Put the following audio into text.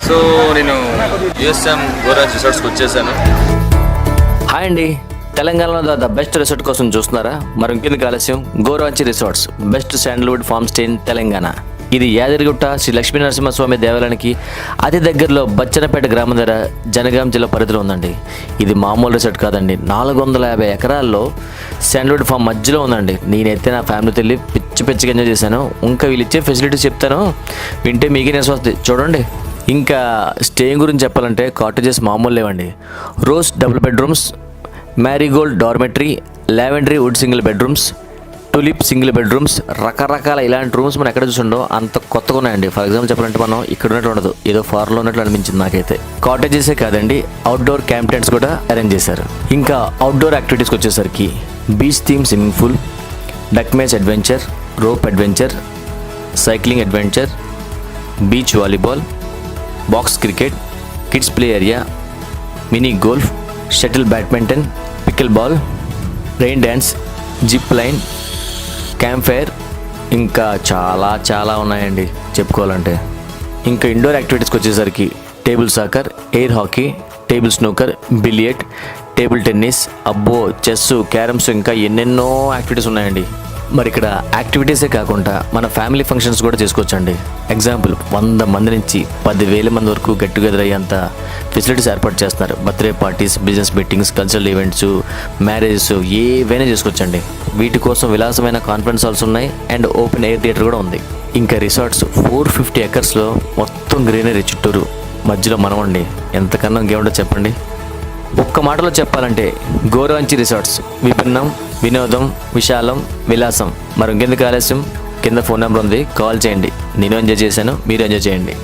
So నేను USM గోరాజ్ రిసార్ట్స్కి వచ్చేసాను. Hi అండి, తెలంగాణలో ద బెస్ట్ రిసార్ట్ కోసం చూస్తున్నారా? మరి ఇంకెందుకు ఆలస్యం, Goranchi resorts best sandalwood farm stay in Telangana. ఇది యాదగిరిగుట్ట శ్రీ లక్ష్మీ నరసింహస్వామి దేవాలయానికి అతి దగ్గరలో బచ్చనపేట గ్రామం దగ్గర జనగాం జిల్లా పరిధిలో ఉందండి. ఇది మామూలు రిసార్ట్ కాదండి, 450 ఎకరాల్లో శాండల్వుడ్ ఫామ్ మధ్యలో ఉందండి. నేనైతే నా ఫ్యామిలీతో వెళ్ళి పిచ్చిగా ఎంజాయ్ చేశాను. ఇంకా వీళ్ళు ఇచ్చే ఫెసిలిటీస్ చెప్తాను, వింటే మీకే నెస్ వస్తుంది చూడండి. ఇంకా స్టేయింగ్ గురించి చెప్పాలంటే కాటేజెస్ మామూలు లేవండి. Rose double bedrooms, marigold dormitory, lavender wood single bedrooms, tulip single bedrooms, రకరకాల ఇలాంటి రూమ్స్ మనం ఎక్కడ చూసిండో అంత కొత్తగా ఉన్నాయండి. ఫర్ ఎగ్జాంపుల్ చెప్పాలంటే మనం ఇక్కడ ఉన్నట్టు ఉండదు, ఏదో ఫారెన్లో ఉన్నట్లు అనిపించింది నాకైతే. కాటేజెసే కాదండి, అవుట్డోర్ క్యాంప్ టెంట్స్ కూడా అరేంజ్ చేశారు. ఇంకా అవుట్డోర్ యాక్టివిటీస్కి వచ్చేసరికి beach theme swimming pool, duck maze adventure, rope adventure, cycling adventure, beach volleyball, box cricket, kids play area, mini golf, shuttle badminton, pickleball, rain dance, zip line, campfire, ఇంకా చాలా ఉన్నాయండి చెప్పుకోవాలంటే. ఇంకా indoor యాక్టివిటీస్కి వచ్చేసరికి table soccer, air hockey, table snooker, billiard, table tennis, అబ్బో chess, carroms, ఇంకా ఎన్నెన్నో యాక్టివిటీస్ ఉన్నాయండి. మరి ఇక్కడ యాక్టివిటీసే కాకుండా మన ఫ్యామిలీ ఫంక్షన్స్ కూడా చేసుకోవచ్చండి. ఎగ్జాంపుల్ 100 మంది నుంచి 10,000 మంది వరకు గెట్ టుగెదర్ అయ్యేంత ఫెసిలిటీస్ ఏర్పాటు చేస్తున్నారు. Birthday parties, business meetings, cultural events, marriages ఏవైనా చేసుకోవచ్చండి. వీటి కోసం విలాసమైన కాన్ఫరెన్స్ హాల్స్ ఉన్నాయి అండ్ ఓపెన్ ఎయిర్ థియేటర్ కూడా ఉంది. ఇంకా రిసార్ట్స్ 450 ఎకర్స్లో మొత్తం గ్రీనరీ చుట్టూరు, మధ్యలో మనం అండి. ఎంతకన్నా ఇంకేముంటో చెప్పండి. ఒక్క మాటలో చెప్పాలంటే గోరాంచి రిసార్ట్స్ విభిన్నం, వినోదం, విశాలం, విలాసం. మరి ఇంకెందుకు ఆలస్యం, కింద ఫోన్ నెంబర్ ఉంది, కాల్ చేయండి. నేను ఎంజాయ్ చేశాను, మీరు ఎంజాయ్ చేయండి.